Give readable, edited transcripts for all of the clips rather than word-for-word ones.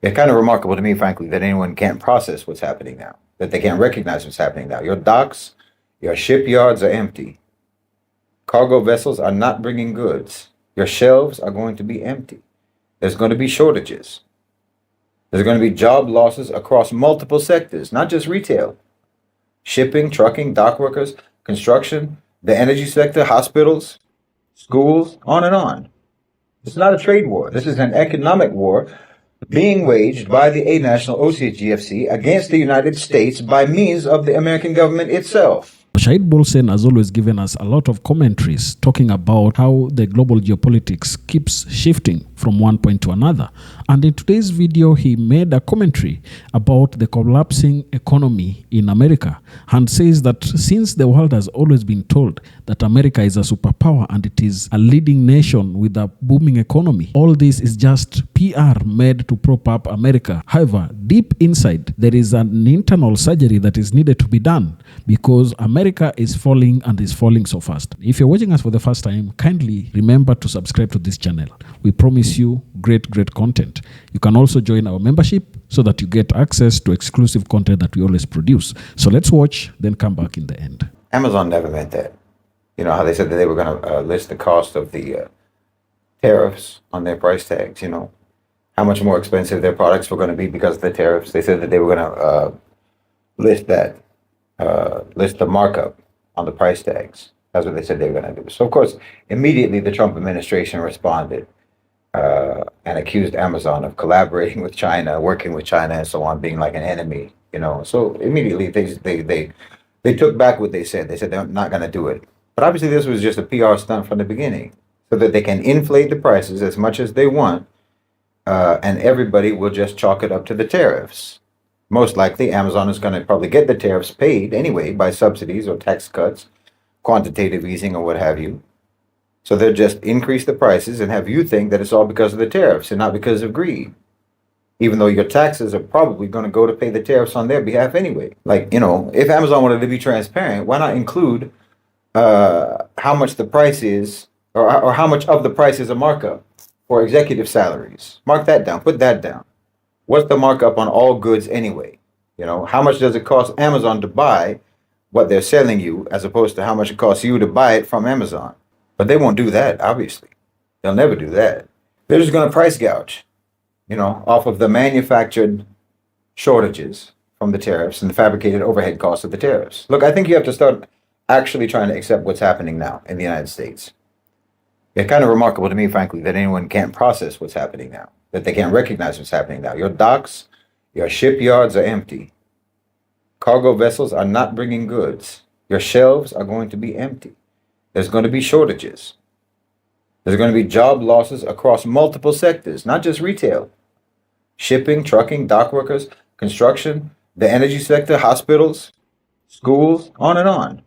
It's kind of remarkable to me, frankly, that anyone can't process what's happening now, that they can't recognize what's happening now. Your docks, your shipyards are empty. Cargo vessels are not bringing goods. Your shelves are going to be empty. There's going to be shortages. There's going to be job losses across multiple sectors, not just retail. Shipping, trucking, dock workers, construction, the energy sector, hospitals, schools, on and on. It's not a trade war. This is an economic war being waged by the A National OCGFC against the United States by means of the American government itself. Shahid Bolsen has always given us a lot of commentaries talking about how the global geopolitics keeps shifting from one point to another. And in today's video, he made a commentary about the collapsing economy in America and says that since the world has always been told that America is a superpower and it is a leading nation with a booming economy, all this is just PR made to prop up America. However, deep inside, there is an internal surgery that is needed to be done because America is falling and is falling so fast. If you're watching us for the first time, kindly remember to subscribe to this channel. We promise you great content. You can also join our membership so that you get access to exclusive content that we always produce. So let's watch, then come back in the end. Amazon never meant that. You know how they said that they were going to list the cost of the tariffs on their price tags, you know, how much more expensive their products were going to be because of the tariffs. They said that they were going to list the markup on the price tags. That's what they said they were going to do. So, of course, immediately the Trump administration responded and accused Amazon of collaborating with China, working with China, and so on, being like an enemy. You know, so immediately they took back what they said. They said they're not going to do it. But obviously, this was just a PR stunt from the beginning, so that they can inflate the prices as much as they want, and everybody will just chalk it up to the tariffs. Most likely, Amazon is going to probably get the tariffs paid anyway by subsidies or tax cuts, quantitative easing or what have you. So they'll just increase the prices and have you think that it's all because of the tariffs and not because of greed. Even though your taxes are probably going to go to pay the tariffs on their behalf anyway. Like, you know, if Amazon wanted to be transparent, why not include how much the price is or how much of the price is a markup for executive salaries? Mark that down. Put that down. What's the markup on all goods anyway? You know, how much does it cost Amazon to buy what they're selling you as opposed to how much it costs you to buy it from Amazon? But they won't do that, obviously. They'll never do that. They're just going to price gouge, you know, off of the manufactured shortages from the tariffs and the fabricated overhead costs of the tariffs. Look, I think you have to start actually trying to accept what's happening now in the United States. It's kind of remarkable to me, frankly, that anyone can't process what's happening now, that they can't recognize what's happening now. Your docks, your shipyards are empty. Cargo vessels are not bringing goods. Your shelves are going to be empty. There's going to be shortages. There's going to be job losses across multiple sectors, not just retail. Shipping, trucking, dock workers, construction, the energy sector, hospitals, schools, on and on.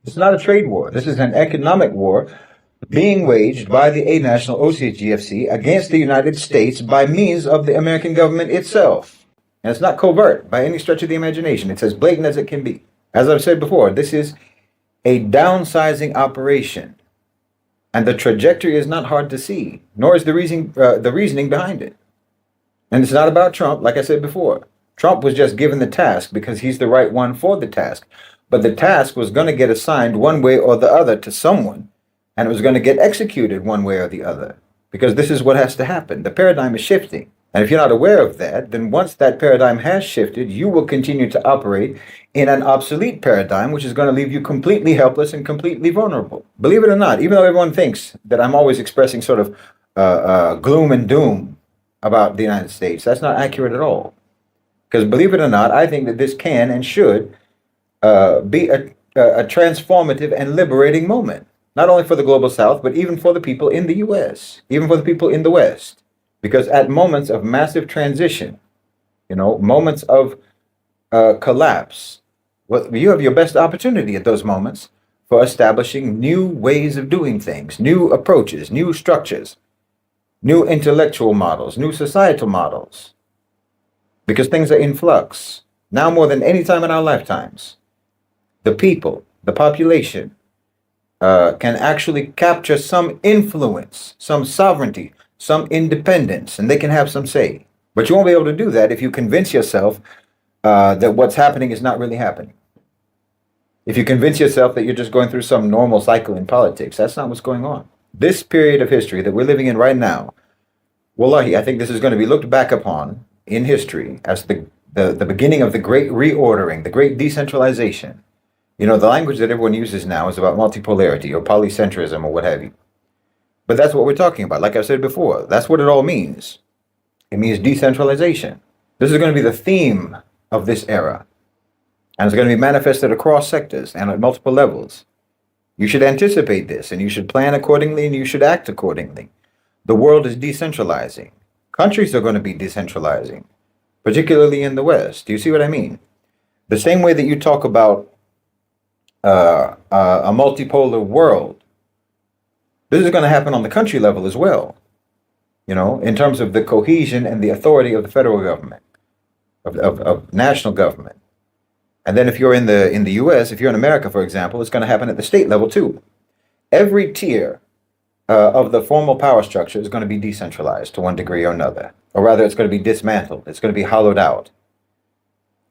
It's not a trade war. This is an economic war being waged by the A National OCGFC against the United States by means of the American government itself. And it's not covert by any stretch of the imagination. It's as blatant as it can be. As I've said before, this is a downsizing operation. And the trajectory is not hard to see, nor is the reasoning behind it. And it's not about Trump, like I said before. Trump was just given the task because he's the right one for the task. But the task was going to get assigned one way or the other to someone. And it was going to get executed one way or the other. Because this is what has to happen. The paradigm is shifting. And if you're not aware of that, then once that paradigm has shifted, you will continue to operate in an obsolete paradigm, which is going to leave you completely helpless and completely vulnerable. Believe it or not, even though everyone thinks that I'm always expressing sort of gloom and doom about the United States, that's not accurate at all. Because believe it or not, I think that this can and should be a transformative and liberating moment. Not only for the global South, but even for the people in the U.S., even for the people in the West. Because at moments of massive transition, you know, moments of collapse, well, you have your best opportunity at those moments for establishing new ways of doing things, new approaches, new structures, new intellectual models, new societal models. Because things are in flux, now more than any time in our lifetimes. The people, the population, can actually capture some influence, some sovereignty, some independence, and they can have some say. But you won't be able to do that if you convince yourself that what's happening is not really happening. If you convince yourself that you're just going through some normal cycle in politics, that's not what's going on. This period of history that we're living in right now, wallahi, I think this is going to be looked back upon in history as the beginning of the great reordering, the great decentralization. You know, the language that everyone uses now is about multipolarity or polycentrism or what have you. But that's what we're talking about. Like I said before, that's what it all means. It means decentralization. This is going to be the theme of this era. And it's going to be manifested across sectors and at multiple levels. You should anticipate this, and you should plan accordingly, and you should act accordingly. The world is decentralizing. Countries are going to be decentralizing, particularly in the West. Do you see what I mean? The same way that you talk about a multipolar world, this is going to happen on the country level as well. You know, in terms of the cohesion and the authority of the federal government, of national government. And then if you're in the US, if you're in America, for example, it's going to happen at the state level too. Every tier of the formal power structure is going to be decentralized to one degree or another. Or rather, it's going to be dismantled. It's going to be hollowed out.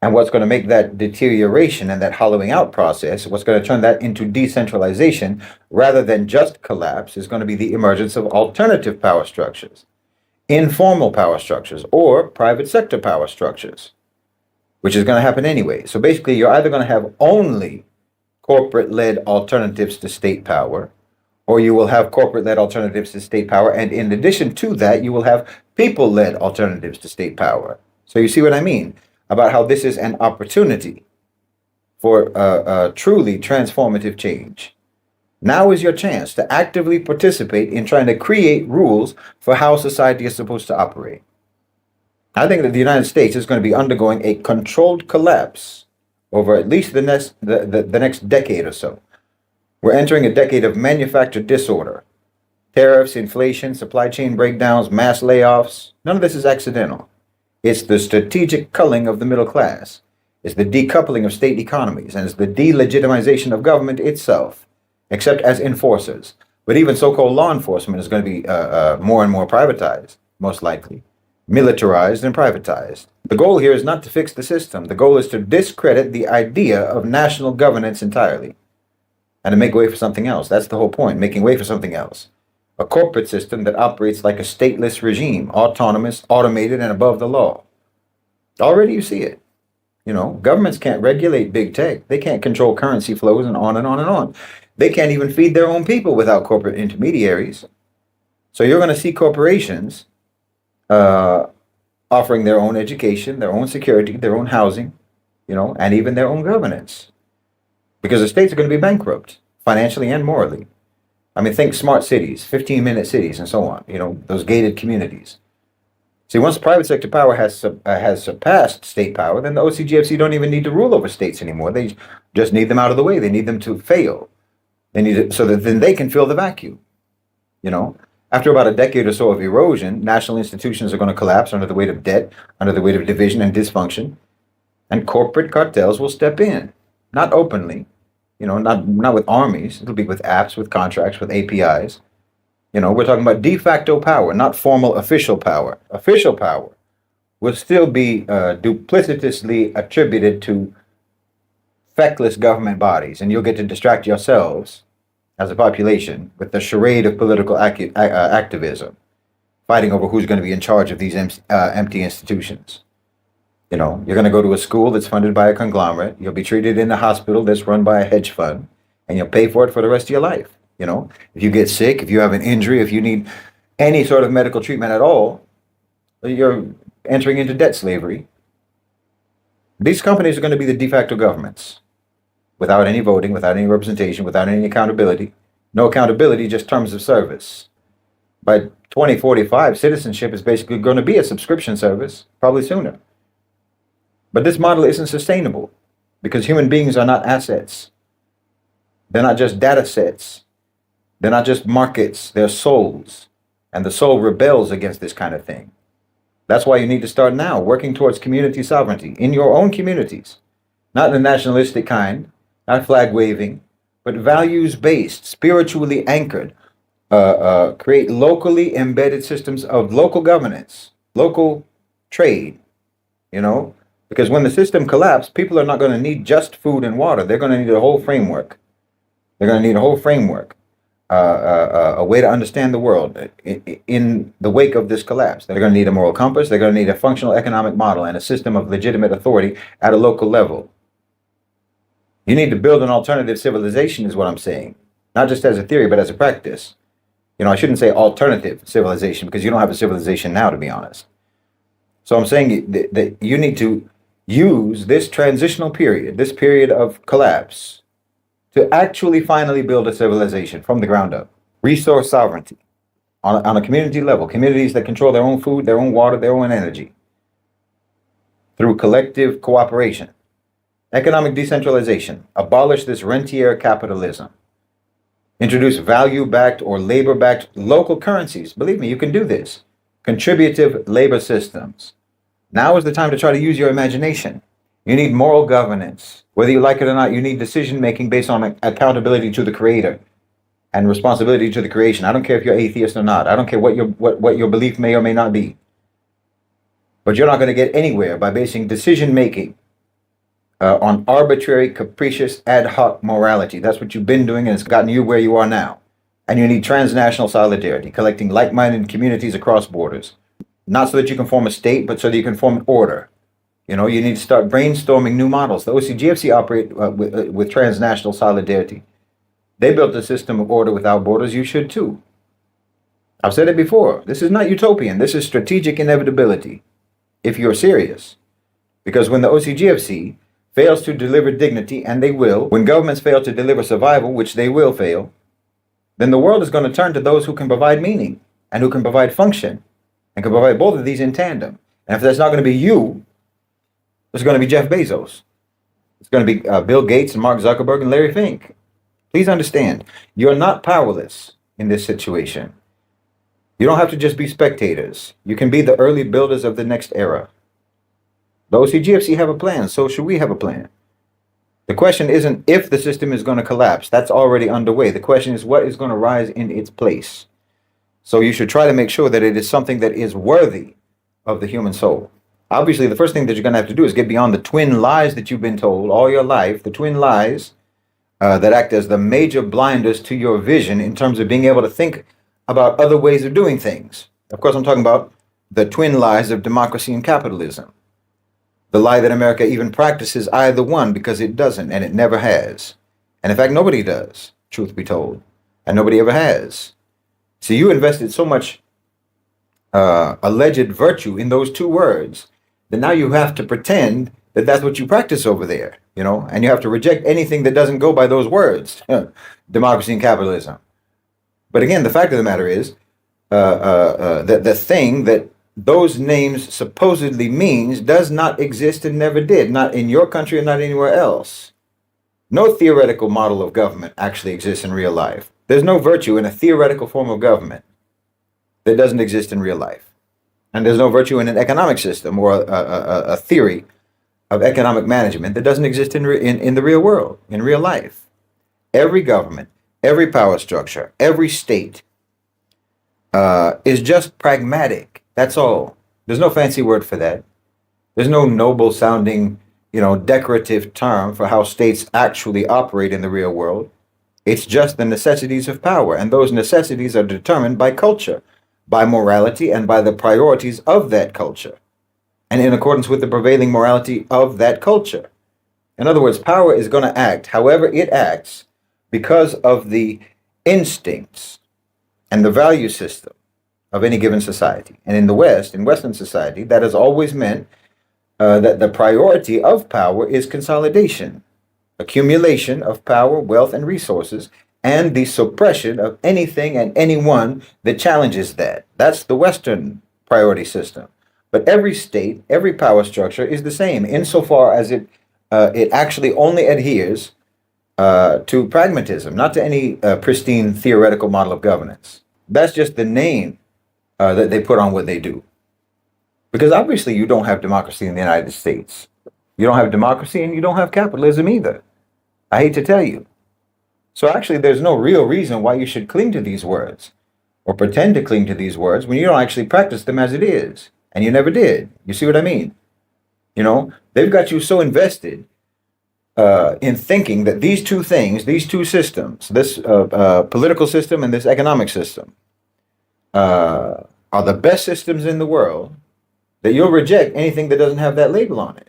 And what's going to make that deterioration and that hollowing out process, what's going to turn that into decentralization rather than just collapse, is going to be the emergence of alternative power structures, informal power structures, or private sector power structures, which is going to happen anyway. So basically, you're either going to have only corporate-led alternatives to state power, or you will have corporate-led alternatives to state power, and in addition to that, you will have people-led alternatives to state power. So you see what I mean about how this is an opportunity for truly transformative change. Now is your chance to actively participate in trying to create rules for how society is supposed to operate. I think that the United States is going to be undergoing a controlled collapse over at least the next decade or so. We're entering a decade of manufactured disorder. Tariffs, inflation, supply chain breakdowns, mass layoffs. None of this is accidental. It's the strategic culling of the middle class. It's the decoupling of state economies, and it's the delegitimization of government itself, except as enforcers. But even so-called law enforcement is going to be more and more privatized, most likely. Militarized and privatized. The goal here is not to fix the system. The goal is to discredit the idea of national governance entirely and to make way for something else. That's the whole point, making way for something else. A corporate system that operates like a stateless regime, autonomous, automated, and above the law. Already you see it. You know, governments can't regulate big tech. They can't control currency flows and on and on and on. They can't even feed their own people without corporate intermediaries. So you're going to see corporations offering their own education, their own security, their own housing, you know, and even their own governance. Because the states are going to be bankrupt, financially and morally. I mean, think smart cities, 15-minute cities, and so on, you know, those gated communities. See, once private sector power has surpassed state power, then the OCGFC don't even need to rule over states anymore. They just need them out of the way. They need them to fail. They need it so that then they can fill the vacuum, you know. After about a decade or so of erosion, national institutions are going to collapse under the weight of debt, under the weight of division and dysfunction, and corporate cartels will step in, not openly, you know, not with armies. It'll be with apps, with contracts, with APIs. You know, we're talking about de facto power, not formal official power. Official power will still be duplicitously attributed to feckless government bodies, and you'll get to distract yourselves as a population with the charade of political activism, fighting over who's going to be in charge of these empty institutions. You know, you're going to go to a school that's funded by a conglomerate. You'll be treated in a hospital that's run by a hedge fund, and you'll pay for it for the rest of your life. You know, if you get sick, if you have an injury, if you need any sort of medical treatment at all, you're entering into debt slavery. These companies are going to be the de facto governments, without any voting, without any representation, without any accountability. No accountability, just terms of service. By 2045, citizenship is basically going to be a subscription service, probably sooner. But this model isn't sustainable because human beings are not assets. They're not just data sets. They're not just markets. They're souls. And the soul rebels against this kind of thing. That's why you need to start now, working towards community sovereignty in your own communities. Not the nationalistic kind, not flag waving, but values-based, spiritually anchored. Create locally embedded systems of local governance, local trade, because when the system collapses, people are not going to need just food and water. They're going to need a whole framework. They're going to need a whole framework, a way to understand the world in the wake of this collapse. They're going to need a moral compass. They're going to need a functional economic model and a system of legitimate authority at a local level. You need to build an alternative civilization, is what I'm saying. Not just as a theory, but as a practice. I shouldn't say alternative civilization because you don't have a civilization now, to be honest. So I'm saying that you need to use this transitional period, this period of collapse, to actually finally build a civilization from the ground up. Resource sovereignty on a community level, communities that control their own food, their own water, their own energy, through collective cooperation. Economic decentralization, abolish this rentier capitalism. Introduce value-backed or labor-backed local currencies. Believe me, you can do this. Contributive labor systems. Now is the time to try to use your imagination. You need moral governance. Whether you like it or not, you need decision-making based on accountability to the creator and responsibility to the creation. I don't care if you're atheist or not. I don't care what your belief may or may not be. But you're not going to get anywhere by basing decision-making on arbitrary, capricious, ad hoc morality. That's what you've been doing, and it's gotten you where you are now. And you need transnational solidarity, collecting like-minded communities across borders. Not so that you can form a state, but so that you can form an order. You need to start brainstorming new models. The OCGFC operate with transnational solidarity. They built a system of order without borders. You should too. I've said it before. This is not utopian. This is strategic inevitability, if you're serious. Because when the OCGFC fails to deliver dignity, and they will, when governments fail to deliver survival, which they will fail, then the world is going to turn to those who can provide meaning and who can provide function and can provide both of these in tandem. And if that's not going to be you, it's going to be Jeff Bezos. It's going to be Bill Gates and Mark Zuckerberg and Larry Fink. Please understand, you're not powerless in this situation. You don't have to just be spectators. You can be the early builders of the next era. The OCGFC have a plan, so should we have a plan. The question isn't if the system is going to collapse. That's already underway. The question is what is going to rise in its place. So you should try to make sure that it is something that is worthy of the human soul. Obviously, the first thing that you're going to have to do is get beyond the twin lies that you've been told all your life, the twin lies that act as the major blinders to your vision in terms of being able to think about other ways of doing things. Of course, I'm talking about the twin lies of democracy and capitalism. The lie that America even practices either one because it doesn't, and it never has. And in fact, nobody does, truth be told, and nobody ever has. So you invested so much alleged virtue in those two words that now you have to pretend that that's what you practice over there, and you have to reject anything that doesn't go by those words, democracy and capitalism. But again, the fact of the matter is that the thing that those names supposedly means does not exist and never did, not in your country and not anywhere else. No theoretical model of government actually exists in real life. There's no virtue in a theoretical form of government that doesn't exist in real life. And there's no virtue in an economic system or a theory of economic management that doesn't exist in the real world, in real life. Every government, every power structure, every state is just pragmatic. That's all. There's no fancy word for that. There's no noble sounding, decorative term for how states actually operate in the real world. It's just the necessities of power. And those necessities are determined by culture, by morality, and by the priorities of that culture, and in accordance with the prevailing morality of that culture. In other words, power is going to act however it acts because of the instincts and the value system of any given society. And in the West, in Western society, that has always meant that the priority of power is consolidation, accumulation of power, wealth, and resources, and the suppression of anything and anyone that challenges that. That's the Western priority system. But every state, every power structure is the same insofar as it actually only adheres to pragmatism, not to any pristine theoretical model of governance. That's just the name that they put on what they do. Because obviously you don't have democracy in the United States. You don't have democracy and you don't have capitalism either. I hate to tell you. So actually there's no real reason why you should cling to these words or pretend to cling to these words when you don't actually practice them as it is. and you never did. You see what I mean? You know, they've got you so invested in thinking that these two things, these two systems, this political system and this economic system, are the best systems in the world, that you'll reject anything that doesn't have that label on it.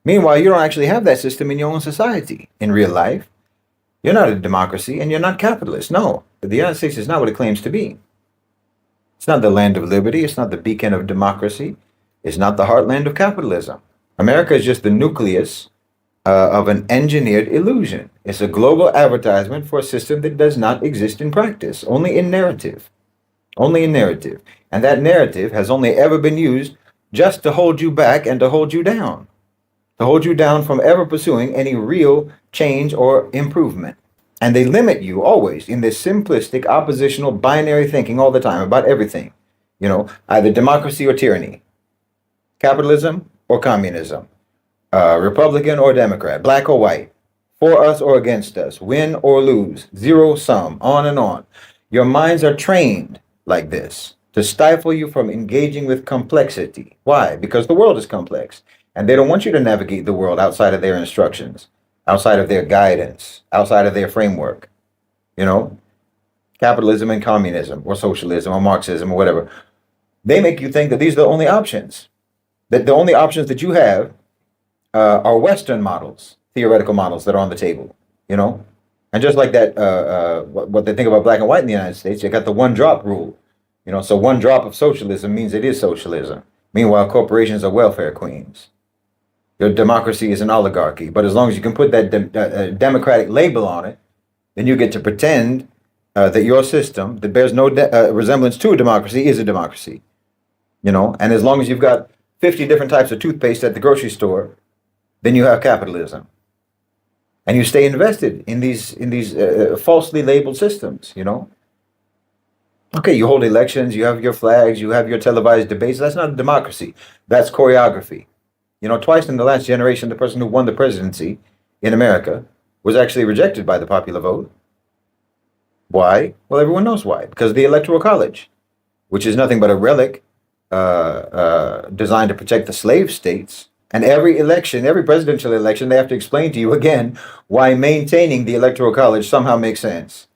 Meanwhile, you don't actually have that system in your own society in real life. You're not a democracy and you're not capitalist. No, the United States is not what it claims to be. It's not the land of liberty. It's not the beacon of democracy. It's not the heartland of capitalism. America is just the nucleus of an engineered illusion. It's a global advertisement for a system that does not exist in practice, only in narrative. Only in narrative. And that narrative has only ever been used just to hold you back and to hold you down. To hold you down from ever pursuing any real change or improvement. And they limit you always in this simplistic, oppositional, binary thinking all the time about everything. You know, either democracy or tyranny, capitalism or communism, Republican or Democrat, black or white, for us or against us, win or lose, zero sum, on and on. Your minds are trained like this to stifle you from engaging with complexity. Why? Because the world is complex. And they don't want you to navigate the world outside of their instructions, outside of their guidance, outside of their framework. You know, capitalism and communism or socialism or Marxism or whatever. They make you think that these are the only options, that the only options that you have are Western models, theoretical models that are on the table, you know. And just like that, what they think about black and white in the United States, they got the one drop rule, you know. So one drop of socialism means it is socialism. Meanwhile, corporations are welfare queens. Your democracy is an oligarchy. But as long as you can put that democratic label on it, then you get to pretend that your system that bears no resemblance to a democracy is a democracy. You know, and as long as you've got 50 different types of toothpaste at the grocery store, then you have capitalism. And you stay invested in these falsely labeled systems, you know. Okay, you hold elections, you have your flags, you have your televised debates. That's not a democracy. That's choreography. You know, twice in the last generation, the person who won the presidency in America was actually rejected by the popular vote. Why? Well, everyone knows why. Because of the Electoral College, which is nothing but a relic designed to protect the slave states. And every election, every presidential election, they have to explain to you again why maintaining the Electoral College somehow makes sense.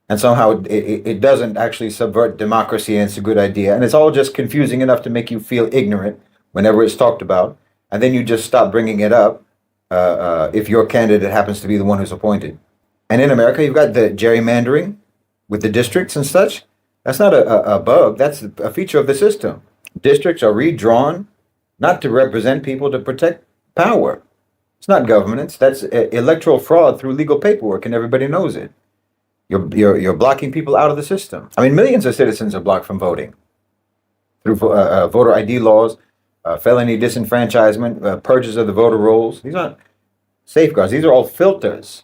And somehow it doesn't actually subvert democracy, and it's a good idea. And it's all just confusing enough to make you feel ignorant whenever it's talked about. And then you just stop bringing it up if your candidate happens to be the one who's appointed. And in America, you've got the gerrymandering with the districts and such. That's not a bug. That's a feature of the system. Districts are redrawn not to represent people, to protect power. It's not governance. That's electoral fraud through legal paperwork, and everybody knows it. You're blocking people out of the system. I mean, millions of citizens are blocked from voting through voter ID laws, felony disenfranchisement, purges of the voter rolls. These aren't safeguards. These are all filters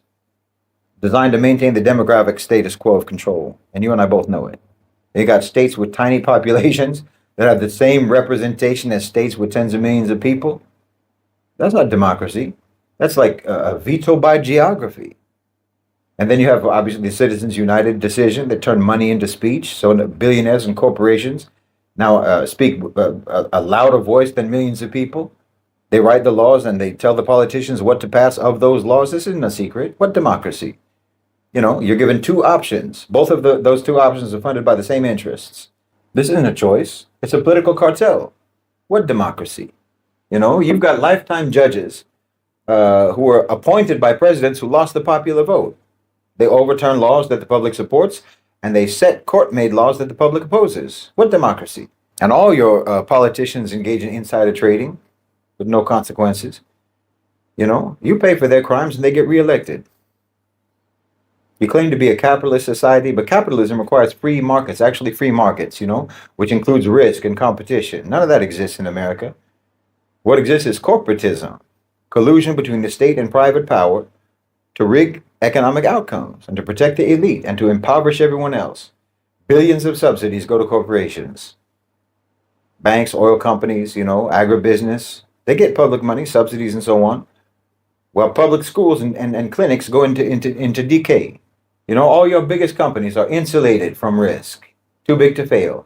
designed to maintain the demographic status quo of control. And you and I both know it. You got states with tiny populations that have the same representation as states with tens of millions of people. That's not democracy. That's like a veto by geography. And then you have, obviously, the Citizens United decision that turned money into speech. So the billionaires and corporations now speak a louder voice than millions of people. They write the laws and they tell the politicians what to pass of those laws. This isn't a secret. What democracy? You know, you're given two options. Both of those two options are funded by the same interests. This isn't a choice. It's a political cartel. What democracy? You know, you've got lifetime judges who were appointed by presidents who lost the popular vote. They overturn laws that the public supports, and they set court-made laws that the public opposes. What democracy? And all your politicians engage in insider trading with no consequences. You know, you pay for their crimes and they get reelected. You claim to be a capitalist society, but capitalism requires free markets, actually free markets, you know, which includes risk and competition. None of that exists in America. What exists is corporatism, collusion between the state and private power to rig economic outcomes and to protect the elite and to impoverish everyone else. Billions of subsidies go to corporations, banks, oil companies, you know, agribusiness. They get public money, subsidies, and so on. While public schools and clinics go into decay. You know, all your biggest companies are insulated from risk, too big to fail.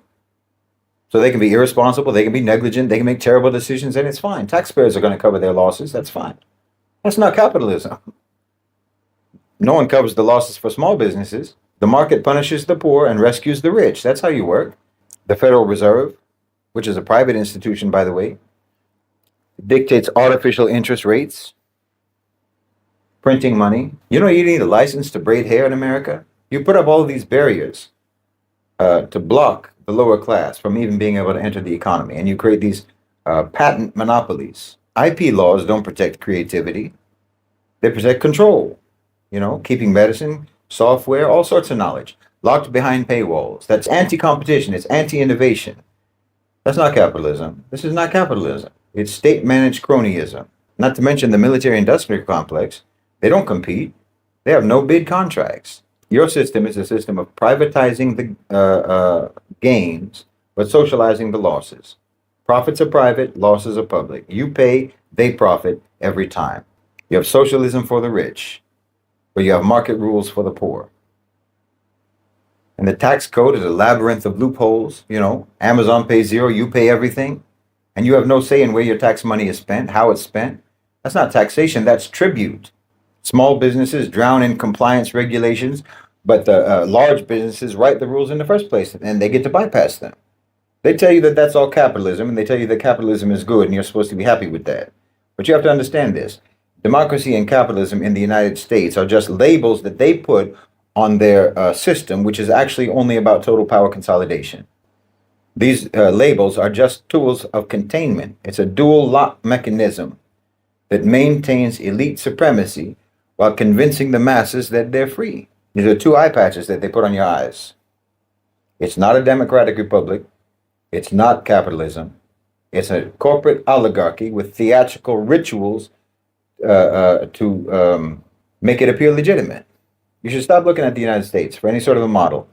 So they can be irresponsible, they can be negligent, they can make terrible decisions, and it's fine. Taxpayers are going to cover their losses. That's fine. That's not capitalism. No one covers the losses for small businesses. The market punishes the poor and rescues the rich. That's how you work. The Federal Reserve, which is a private institution, by the way, dictates artificial interest rates, printing money. You know, you need a license to braid hair in America. You put up all of these barriers to block the lower class from even being able to enter the economy, and you create these patent monopolies. IP laws don't protect creativity. They protect control, you know, keeping medicine, software, all sorts of knowledge locked behind paywalls. That's anti-competition. It's anti-innovation. That's not capitalism. This is not capitalism. It's state-managed cronyism. Not to mention the military-industrial complex. They don't compete. They have no bid contracts. Your system is a system of privatizing the gains, but socializing the losses. Profits are private, losses are public. You pay, they profit every time. You have socialism for the rich, but you have market rules for the poor. And the tax code is a labyrinth of loopholes. You know, Amazon pays zero, you pay everything, and you have no say in where your tax money is spent, how it's spent. That's not taxation, that's tribute. Small businesses drown in compliance regulations, but the large businesses write the rules in the first place, and they get to bypass them. They tell you that that's all capitalism, and they tell you that capitalism is good, and you're supposed to be happy with that. But you have to understand this. Democracy and capitalism in the United States are just labels that they put on their system, which is actually only about total power consolidation. These labels are just tools of containment. It's a dual lock mechanism that maintains elite supremacy while convincing the masses that they're free. These are two eye patches that they put on your eyes. It's not a democratic republic. It's not capitalism. It's a corporate oligarchy with theatrical rituals to make it appear legitimate. You should stop looking at the United States for any sort of a model.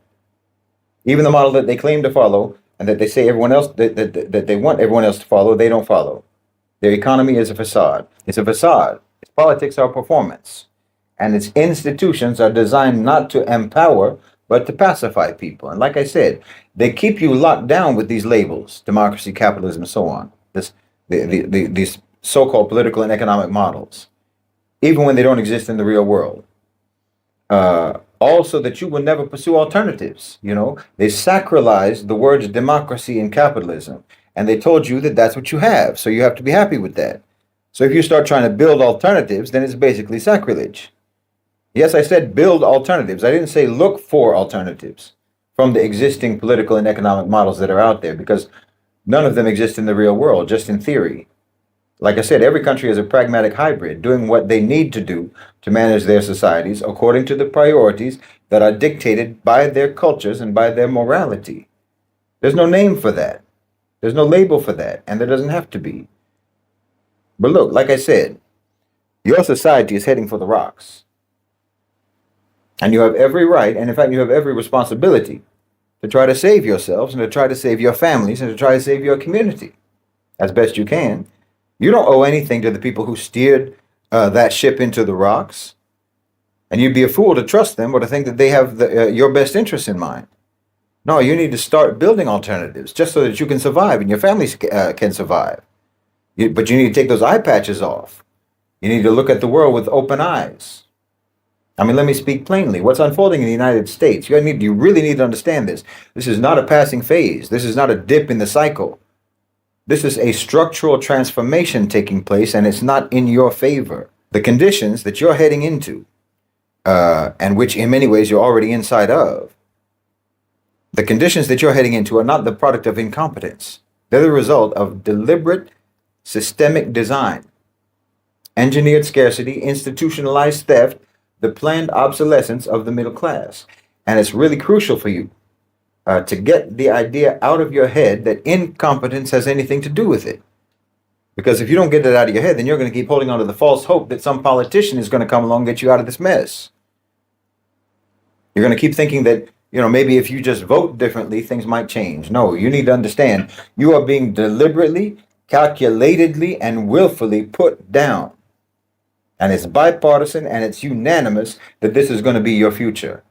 Even the model that they claim to follow and that they say everyone else that they want everyone else to follow, they don't follow. Their economy is a facade. It's a facade. Its politics are performance. And its institutions are designed not to empower, but to pacify people. And like I said, they keep you locked down with these labels, democracy, capitalism, and so on. These so-called political and economic models, even when they don't exist in the real world. Also that you will never pursue alternatives. You know, they sacralized the words democracy and capitalism, and they told you that that's what you have, so you have to be happy with that. So if you start trying to build alternatives, then it's basically sacrilege. Yes, I said build alternatives. I didn't say look for alternatives from the existing political and economic models that are out there, because none of them exist in the real world, just in theory. Like I said, every country is a pragmatic hybrid, doing what they need to do to manage their societies according to the priorities that are dictated by their cultures and by their morality. There's no name for that. There's no label for that, and there doesn't have to be. But look, like I said, your society is heading for the rocks. And you have every right, and in fact, you have every responsibility to try to save yourselves and to try to save your families and to try to save your community as best you can. You don't owe anything to the people who steered that ship into the rocks. And you'd be a fool to trust them or to think that they have your best interests in mind. No, you need to start building alternatives just so that you can survive and your families can survive. But you need to take those eye patches off. You need to look at the world with open eyes. I mean, let me speak plainly. What's unfolding in the United States, you really need to understand this. This is not a passing phase. This is not a dip in the cycle. This is a structural transformation taking place, and it's not in your favor. The conditions that you're heading into, and which in many ways you're already inside of, the conditions that you're heading into are not the product of incompetence. They're the result of deliberate, systemic design, engineered scarcity, institutionalized theft, the planned obsolescence of the middle class. And it's really crucial for you to get the idea out of your head that incompetence has anything to do with it. Because if you don't get it out of your head, then you're going to keep holding on to the false hope that some politician is going to come along and get you out of this mess. You're going to keep thinking that, maybe if you just vote differently, things might change. No, you need to understand you are being deliberately, calculatedly, and willfully put down. And it's bipartisan and it's unanimous that this is going to be your future.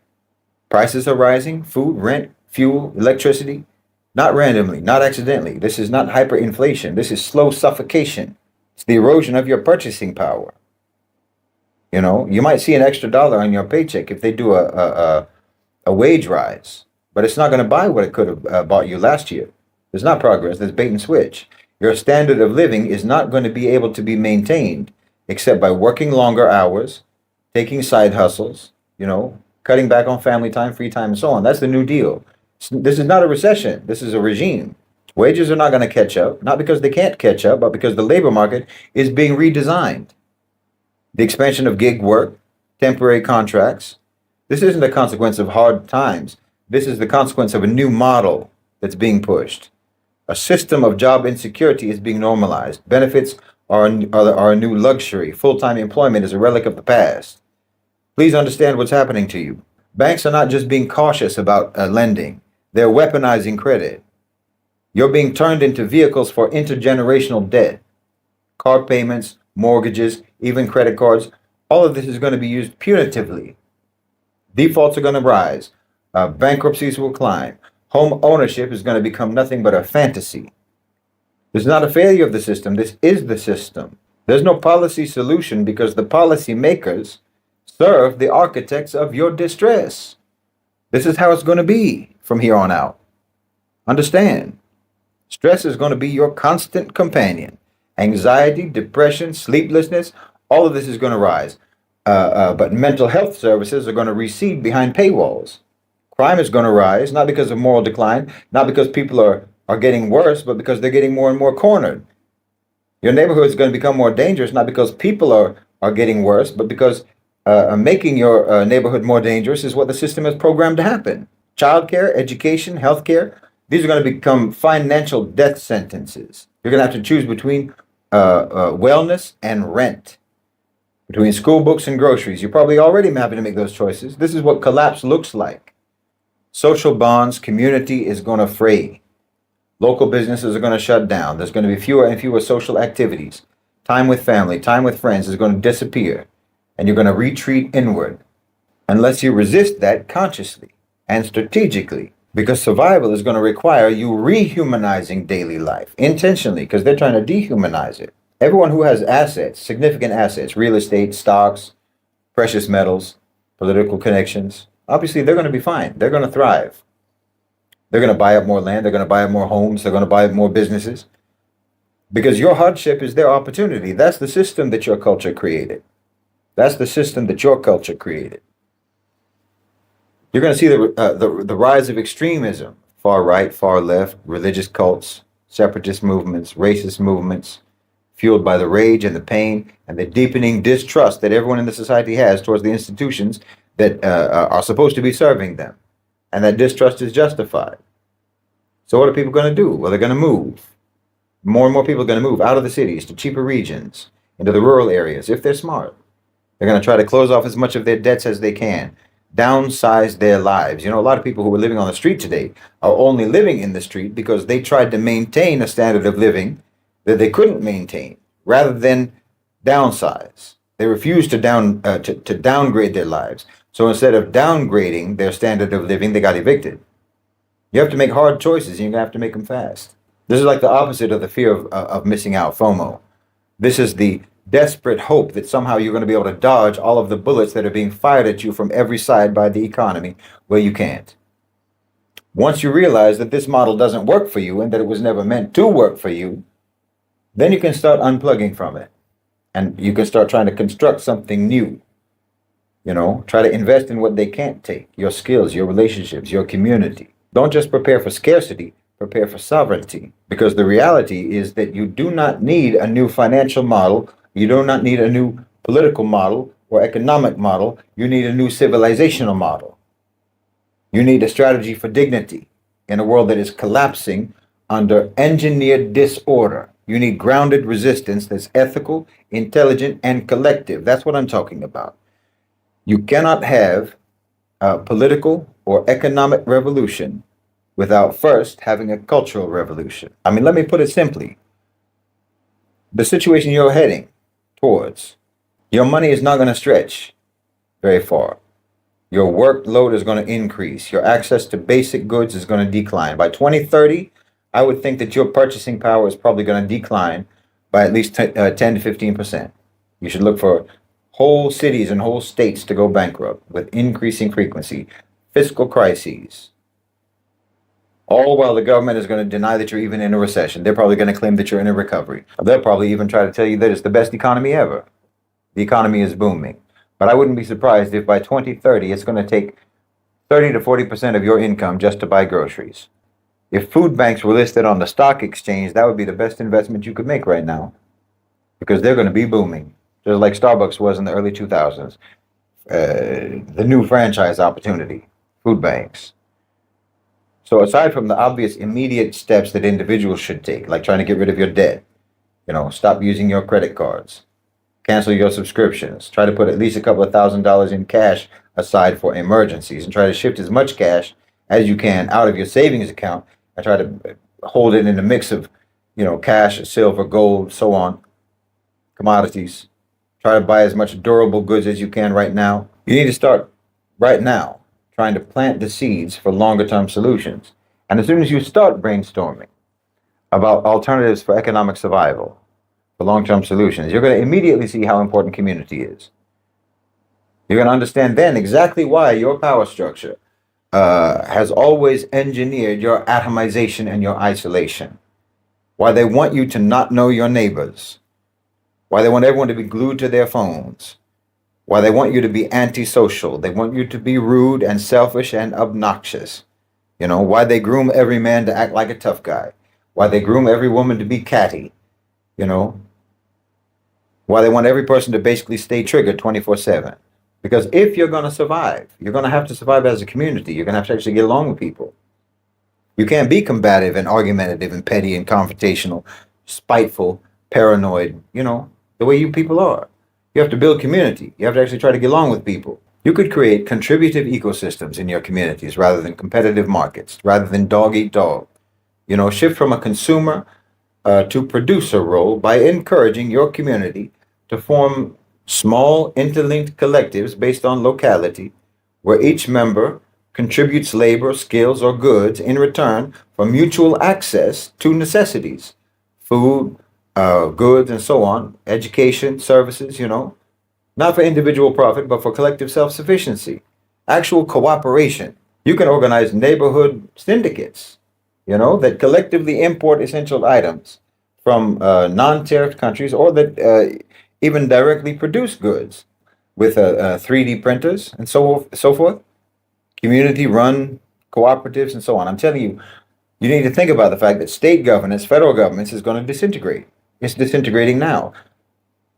Prices are rising, food, rent, fuel, electricity. Not randomly, not accidentally. This is not hyperinflation. This is slow suffocation. It's the erosion of your purchasing power. You know, you might see an extra dollar on your paycheck if they do a wage rise, but it's not going to buy what it could have bought you last year. There's not progress. There's bait and switch. Your standard of living is not going to be able to be maintained except by working longer hours, taking side hustles, you know, cutting back on family time, free time, and so on. That's the New Deal. This is not a recession. This is a regime. Wages are not going to catch up, not because they can't catch up, but because the labor market is being redesigned. The expansion of gig work, temporary contracts. This isn't a consequence of hard times. This is the consequence of a new model that's being pushed. A system of job insecurity is being normalized. Benefits are a new luxury. Full-time employment is a relic of the past. Please understand what's happening to you. Banks are not just being cautious about lending. They're weaponizing credit. You're being turned into vehicles for intergenerational debt. Car payments, mortgages, even credit cards, all of this is going to be used punitively. Defaults are going to rise. Bankruptcies will climb. Home ownership is going to become nothing but a fantasy. This is not a failure of the system. This is the system. There's no policy solution because the policy makers serve the architects of your distress. This is how it's going to be from here on out. Understand. Stress is going to be your constant companion. Anxiety, depression, sleeplessness, all of this is going to rise. But mental health services are going to recede behind paywalls. Crime is going to rise, not because of moral decline, not because people are getting worse, but because they're getting more and more cornered. Your neighborhood is going to become more dangerous, not because people are getting worse, but because making your neighborhood more dangerous is what the system has programmed to happen. Childcare, education, healthcare, these are going to become financial death sentences. You're going to have to choose between wellness and rent, between school books and groceries. You're probably already having to make those choices. This is what collapse looks like. Social bonds, community is going to fray. Local businesses are going to shut down. There's going to be fewer and fewer social activities. Time with family, time with friends is going to disappear. And you're going to retreat inward unless you resist that consciously and strategically, because survival is going to require you rehumanizing daily life intentionally, because they're trying to dehumanize it. Everyone who has assets, significant assets, real estate, stocks, precious metals, political connections, obviously they're going to be fine. They're going to thrive. They're going to buy up more land. They're going to buy up more homes. They're going to buy up more businesses, because your hardship is their opportunity. That's the system that your culture created. That's the system that your culture created. You're going to see the rise of extremism, far right, far left, religious cults, separatist movements, racist movements, fueled by the rage and the pain and the deepening distrust that everyone in the society has towards the institutions that are supposed to be serving them. And that distrust is justified. So what are people going to do? Well, they're going to move. More and more people are going to move out of the cities to cheaper regions, into the rural areas, if they're smart. They're going to try to close off as much of their debts as they can, downsize their lives. You know, a lot of people who are living on the street today are only living in the street because they tried to maintain a standard of living that they couldn't maintain, rather than downsize. They refused to downgrade their lives. So instead of downgrading their standard of living, they got evicted. You have to make hard choices, and you're going to have to make them fast. This is like the opposite of the fear of missing out, FOMO. This is the desperate hope that somehow you're going to be able to dodge all of the bullets that are being fired at you from every side by the economy, where you can't. Once you realize that this model doesn't work for you and that it was never meant to work for you, then you can start unplugging from it. And you can start trying to construct something new. You know, try to invest in what they can't take, your skills, your relationships, your community. Don't just prepare for scarcity, prepare for sovereignty. Because the reality is that you do not need a new financial model. You do not need a new political model or economic model. You need a new civilizational model. You need a strategy for dignity in a world that is collapsing under engineered disorder. You need grounded resistance that's ethical, intelligent, and collective. That's what I'm talking about. You cannot have a political or economic revolution without first having a cultural revolution. I mean, let me put it simply. The situation you're heading towards, your money is not going to stretch very far. Your workload is going to increase. Your access to basic goods is going to decline. By 2030, I would think that your purchasing power is probably going to decline by at least 10 to 15%. You should look for whole cities and whole states to go bankrupt with increasing frequency, fiscal crises, all while the government is going to deny that you're even in a recession. They're probably going to claim that you're in a recovery. They'll probably even try to tell you that it's the best economy ever. The economy is booming. But I wouldn't be surprised if by 2030, it's going to take 30 to 40% of your income just to buy groceries. If food banks were listed on the stock exchange, that would be the best investment you could make right now, because they're going to be booming, just like Starbucks was in the early 2000s. The new franchise opportunity, food banks. So aside from the obvious immediate steps that individuals should take, like trying to get rid of your debt, stop using your credit cards, cancel your subscriptions, try to put at least a couple of $1,000s in cash aside for emergencies, and try to shift as much cash as you can out of your savings account and try to hold it in a mix of, cash, silver, gold, so on, commodities. Try to buy as much durable goods as you can right now. You need to start right now trying to plant the seeds for longer term solutions. And as soon as you start brainstorming about alternatives for economic survival, for long-term solutions, you're going to immediately see how important community is. You're going to understand then exactly why your power structure has always engineered your atomization and your isolation. Why they want you to not know your neighbors. Why they want everyone to be glued to their phones. Why they want you to be antisocial. They want you to be rude and selfish and obnoxious. Why they groom every man to act like a tough guy. Why they groom every woman to be catty. Why they want every person to basically stay triggered 24/7. Because if you're going to survive, you're going to have to survive as a community. You're going to have to actually get along with people. You can't be combative and argumentative and petty and confrontational, spiteful, paranoid, the way you people are. You have to build community. You have to actually try to get along with people. You could create contributive ecosystems in your communities rather than competitive markets, rather than dog eat dog. Shift from a consumer to producer role by encouraging your community to form small interlinked collectives based on locality, where each member contributes labor, skills, or goods in return for mutual access to necessities, food, goods, and so on, education, services, not for individual profit, but for collective self-sufficiency, actual cooperation. You can organize neighborhood syndicates, that collectively import essential items from non-tariffed countries, or that even directly produce goods with 3D printers and so forth, community-run cooperatives and so on. I'm telling you, you need to think about the fact that state governance, federal governments is going to disintegrate. It's disintegrating now.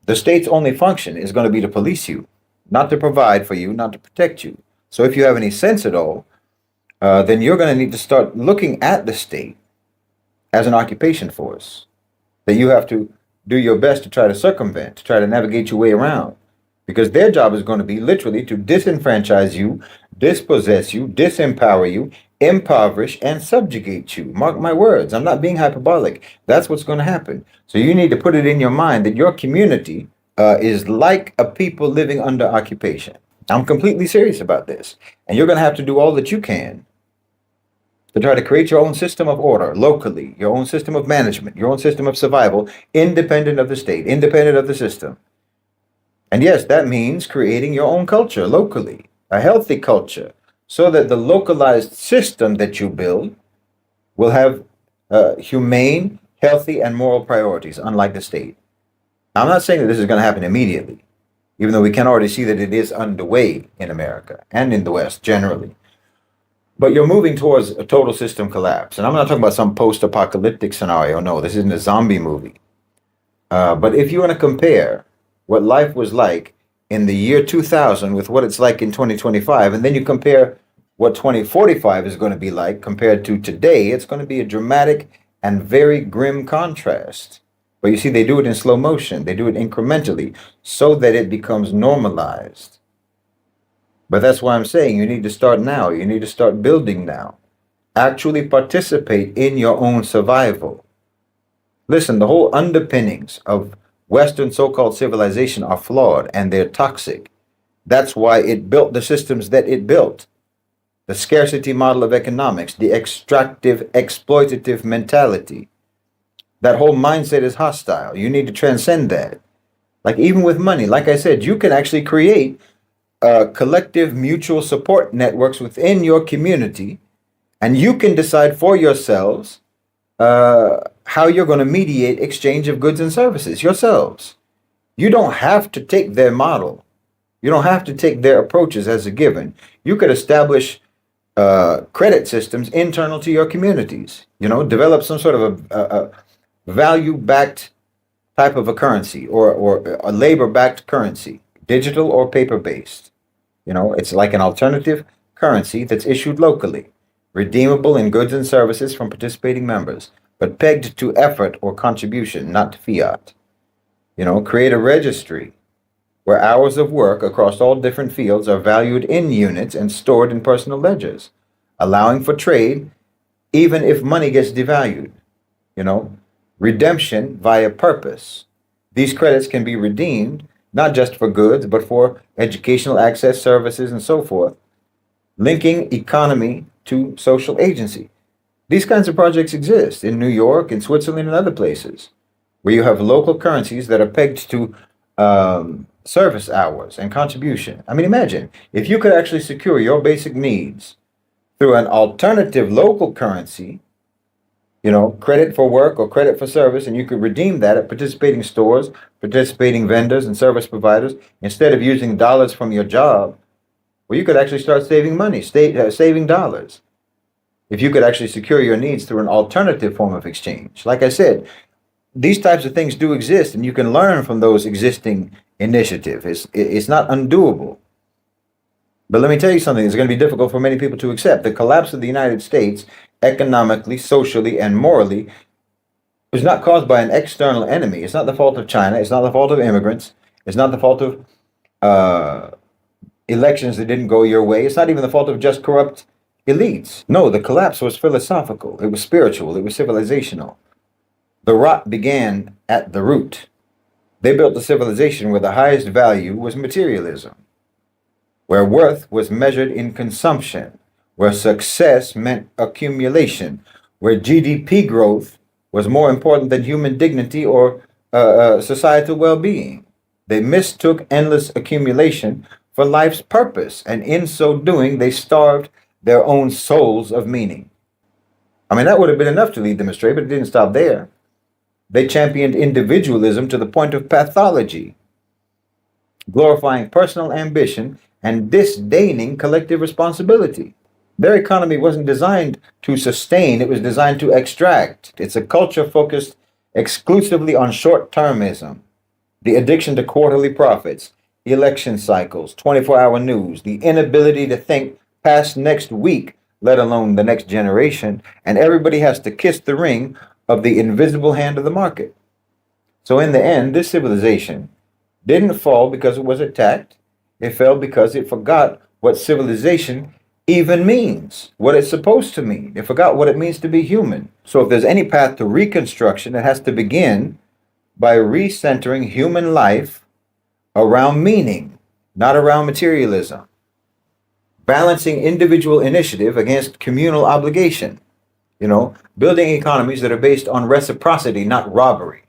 The state's only function is going to be to police you, not to provide for you, not to protect you. So if you have any sense at all, then you're going to need to start looking at the state as an occupation force that you have to do your best to try to circumvent, to try to navigate your way around. Because their job is going to be literally to disenfranchise you, dispossess you, disempower you, impoverish, and subjugate you. Mark my words. I'm not being hyperbolic. That's what's going to happen. So you need to put it in your mind that your community is like a people living under occupation. I'm completely serious about this. And you're going to have to do all that you can to try to create your own system of order locally, your own system of management, your own system of survival, independent of the state, independent of the system. And yes, that means creating your own culture locally, a healthy culture, so that the localized system that you build will have humane, healthy, and moral priorities, unlike the state. Now, I'm not saying that this is going to happen immediately, even though we can already see that it is underway in America and in the West generally. But you're moving towards a total system collapse. And I'm not talking about some post-apocalyptic scenario. No, this isn't a zombie movie. But if you want to compare what life was like in the year 2000 with what it's like in 2025, and then you compare what 2045 is going to be like compared to today, it's going to be a dramatic and very grim contrast. But you see, they do it in slow motion. They do it incrementally so that it becomes normalized. But that's why I'm saying you need to start now. You need to start building now. Actually participate in your own survival. Listen, the whole underpinnings of Western so-called civilization are flawed and they're toxic. That's why it built the systems that it built. The scarcity model of economics, the extractive, exploitative mentality. That whole mindset is hostile. You need to transcend that. Like even with money, like I said, you can actually create collective mutual support networks within your community, and you can decide for yourselves how you're going to mediate exchange of goods and services yourselves. You don't have to take their model. You don't have to take their approaches as a given. You could establish credit systems internal to your communities. Develop some sort of a value-backed type of a currency, or a labor-backed currency, digital or paper-based. It's like an alternative currency that's issued locally, redeemable in goods and services from participating members, but pegged to effort or contribution, not to fiat. Create a registry where hours of work across all different fields are valued in units and stored in personal ledgers, allowing for trade even if money gets devalued. Redemption via purpose. These credits can be redeemed not just for goods, but for educational access, services, and so forth, linking economy to social agency. These kinds of projects exist in New York, in Switzerland, and other places, where you have local currencies that are pegged to service hours and contribution. I mean, imagine if you could actually secure your basic needs through an alternative local currency, credit for work or credit for service, and you could redeem that at participating stores, participating vendors, and service providers, instead of using dollars from your job. Well, you could actually start saving money, saving dollars, if you could actually secure your needs through an alternative form of exchange. Like I said, these types of things do exist, and you can learn from those existing initiatives. It's not undoable. But let me tell you something, it's going to be difficult for many people to accept. The collapse of the United States, economically, socially, and morally, was not caused by an external enemy. It's not the fault of China. It's not the fault of immigrants. It's not the fault of elections that didn't go your way. It's not even the fault of just corrupt elites. No, the collapse was philosophical. It was spiritual. It was civilizational. The rot began at the root. They built a civilization where the highest value was materialism, where worth was measured in consumption, where success meant accumulation, where GDP growth was more important than human dignity or societal well-being. They mistook endless accumulation for life's purpose, and in so doing, they starved their own souls of meaning. I mean, that would have been enough to lead them astray, but it didn't stop there. They championed individualism to the point of pathology, glorifying personal ambition and disdaining collective responsibility. Their economy wasn't designed to sustain, it was designed to extract. It's a culture focused exclusively on short-termism, the addiction to quarterly profits, election cycles, 24-hour news, the inability to think past next week, let alone the next generation, and everybody has to kiss the ring of the invisible hand of the market. So in the end, this civilization didn't fall because it was attacked. It fell because it forgot what civilization even means, what it's supposed to mean. It forgot what it means to be human. So if there's any path to reconstruction, it has to begin by recentering human life around meaning, not around materialism. Balancing individual initiative against communal obligation. Building economies that are based on reciprocity, not robbery.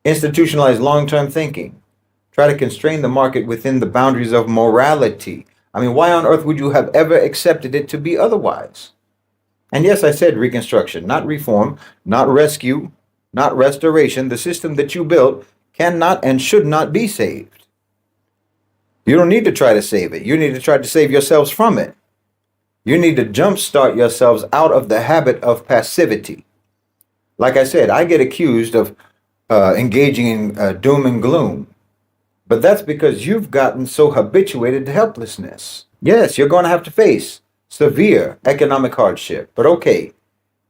Institutionalize long-term thinking. Try to constrain the market within the boundaries of morality. I mean, why on earth would you have ever accepted it to be otherwise? And yes, I said reconstruction, not reform, not rescue, not restoration. The system that you built cannot and should not be saved. You don't need to try to save it. You need to try to save yourselves from it. You need to jumpstart yourselves out of the habit of passivity. Like I said, I get accused of engaging in doom and gloom. But that's because you've gotten so habituated to helplessness. Yes, you're going to have to face severe economic hardship. But okay,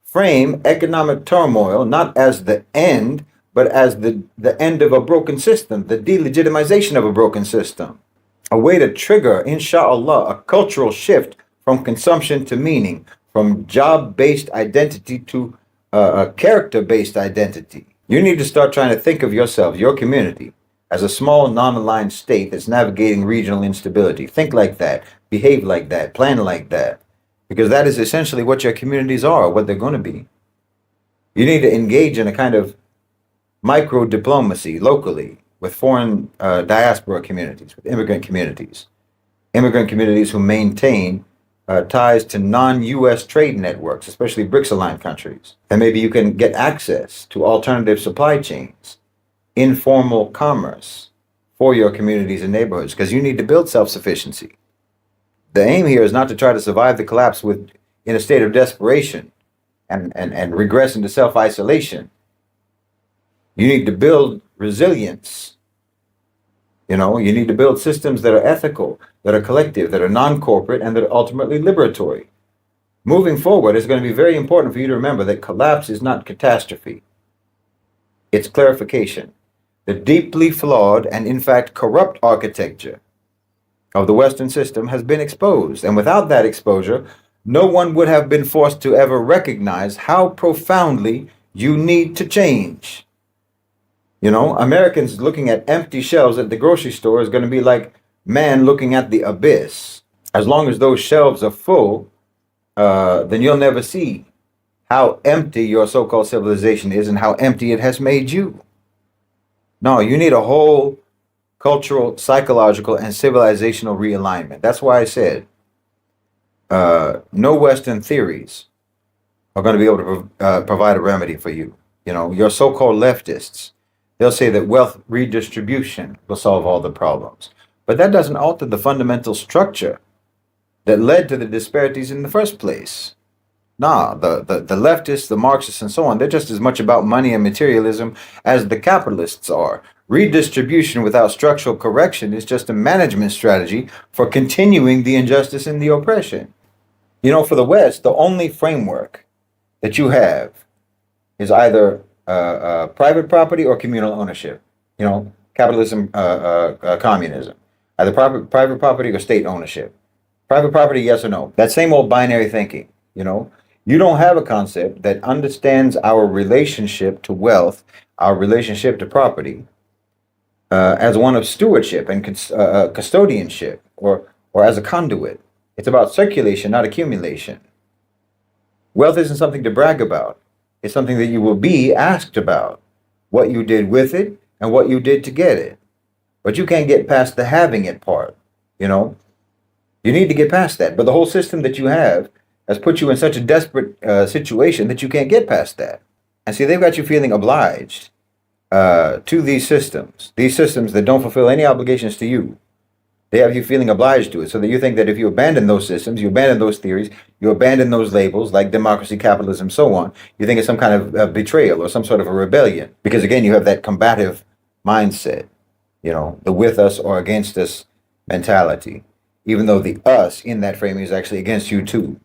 frame economic turmoil not as the end, but as the end of a broken system, the delegitimization of a broken system. A way to trigger, inshallah, a cultural shift from consumption to meaning, from job-based identity to a character-based identity. You need to start trying to think of yourself, your community, as a small, non-aligned state that's navigating regional instability. Think like that, behave like that, plan like that, because that is essentially what your communities are, what they're going to be. You need to engage in a kind of micro diplomacy locally with foreign diaspora communities, with immigrant communities who maintain ties to non-U.S. trade networks, especially BRICS-aligned countries. And maybe you can get access to alternative supply chains, informal commerce for your communities and neighborhoods, because you need to build self-sufficiency. The aim here is not to try to survive the collapse in a state of desperation and regress into self-isolation. You need to build resilience. You need to build systems that are ethical, that are collective, that are non-corporate, and that are ultimately liberatory. Moving forward, it's going to be very important for you to remember that collapse is not catastrophe. It's clarification. The deeply flawed and, in fact, corrupt architecture of the Western system has been exposed. And without that exposure, no one would have been forced to ever recognize how profoundly you need to change. Americans looking at empty shelves at the grocery store is going to be like man looking at the abyss. As long as those shelves are full, then you'll never see how empty your so-called civilization is and how empty it has made you. No, you need a whole cultural, psychological, and civilizational realignment. That's why I said no Western theories are going to be able to provide a remedy for you. Your so-called leftists, they'll say that wealth redistribution will solve all the problems. But that doesn't alter the fundamental structure that led to the disparities in the first place. Nah, the leftists, the Marxists, and so on, they're just as much about money and materialism as the capitalists are. Redistribution without structural correction is just a management strategy for continuing the injustice and the oppression. For the West, the only framework that you have is either private property or communal ownership. Capitalism, communism. Either private property or state ownership. Private property, yes or no. That same old binary thinking, You don't have a concept that understands our relationship to wealth, our relationship to property, as one of stewardship and custodianship, or as a conduit. It's about circulation, not accumulation. Wealth isn't something to brag about. It's something that you will be asked about, what you did with it and what you did to get it. But you can't get past the having it part, You need to get past that. But the whole system that you have has put you in such a desperate situation that you can't get past that. And see, they've got you feeling obliged to these systems that don't fulfill any obligations to you. They have you feeling obliged to it, so that you think that if you abandon those systems, you abandon those theories, you abandon those labels like democracy, capitalism, so on, you think it's some kind of betrayal or some sort of a rebellion. Because again, you have that combative mindset, the with us or against us mentality, even though the us in that framing is actually against you too.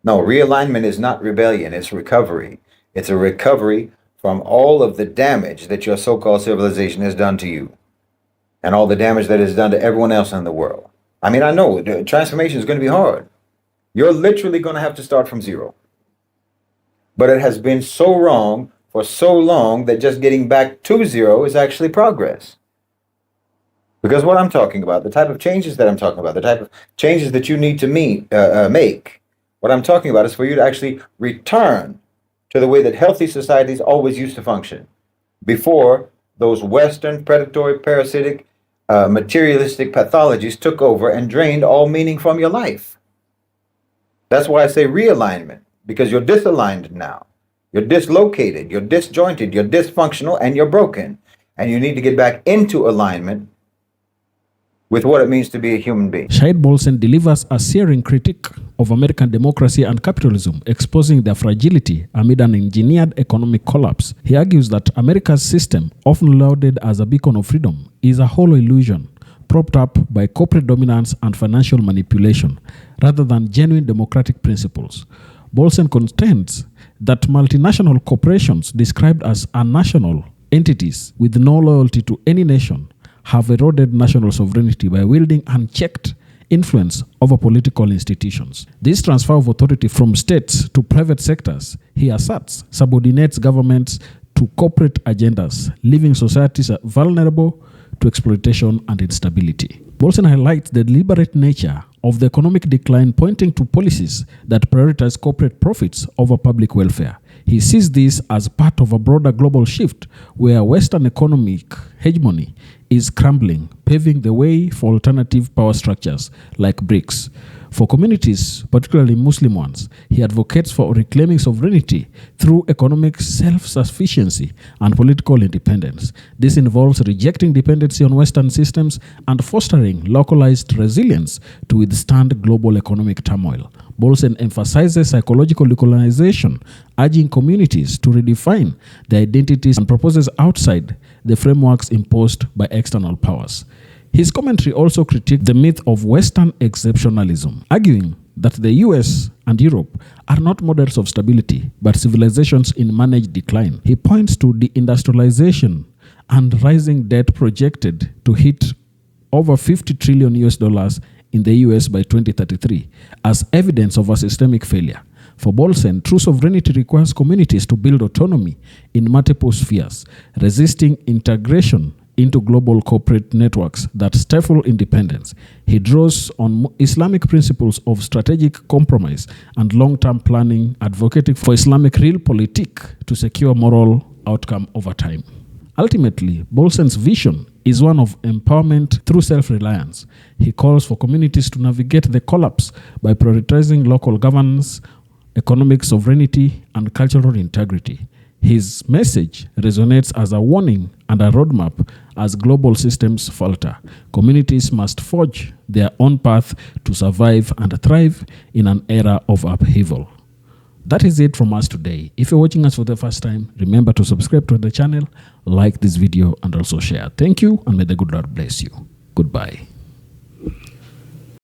No, realignment is not rebellion, it's recovery. It's a recovery from all of the damage that your so-called civilization has done to you and all the damage that is done to everyone else in the world. I mean, I know the transformation is going to be hard. You're literally going to have to start from zero. But it has been so wrong for so long that just getting back to zero is actually progress. Because what I'm talking about, the type of changes that I'm talking about, the type of changes that you need to make, what I'm talking about is for you to actually return to the way that healthy societies always used to function before those Western predatory, parasitic, materialistic pathologies took over and drained all meaning from your life. That's why I say realignment, because you're disaligned now. You're dislocated, you're disjointed, you're dysfunctional, and you're broken. And you need to get back into alignment with what it means to be a human being. Shahid Bolsen delivers a searing critique of American democracy and capitalism, exposing their fragility amid an engineered economic collapse. He argues that America's system, often lauded as a beacon of freedom, is a hollow illusion, propped up by corporate dominance and financial manipulation, rather than genuine democratic principles. Bolsen contends that multinational corporations, described as unnational entities with no loyalty to any nation, have eroded national sovereignty by wielding unchecked influence over political institutions. This transfer of authority from states to private sectors, he asserts, subordinates governments to corporate agendas, leaving societies vulnerable to exploitation and instability. Bolsen highlights the deliberate nature of the economic decline, pointing to policies that prioritize corporate profits over public welfare. He sees this as part of a broader global shift where Western economic hegemony is crumbling, paving the way for alternative power structures like BRICS. For communities, particularly Muslim ones, he advocates for reclaiming sovereignty through economic self-sufficiency and political independence. This involves rejecting dependency on Western systems and fostering localized resilience to withstand global economic turmoil. Bolsen emphasizes psychological localization, urging communities to redefine their identities and proposes outside the frameworks imposed by external powers. His commentary also critiqued the myth of Western exceptionalism, arguing that the US and Europe are not models of stability, but civilizations in managed decline. He points to deindustrialization and rising debt projected to hit over $50 trillion in the US by 2033 as evidence of a systemic failure. For Bolsen, true sovereignty requires communities to build autonomy in multiple spheres, resisting integration into global corporate networks that stifle independence. He draws on Islamic principles of strategic compromise and long-term planning, advocating for Islamic realpolitik to secure moral outcome over time. Ultimately, Bolsen's vision is one of empowerment through self-reliance. He calls for communities to navigate the collapse by prioritizing local governance, economic sovereignty, and cultural integrity. His message resonates as a warning and a roadmap as global systems falter. Communities must forge their own path to survive and thrive in an era of upheaval. That is it from us today. If you're watching us for the first time, remember to subscribe to the channel, like this video, and also share. Thank you, and may the good Lord bless you. Goodbye.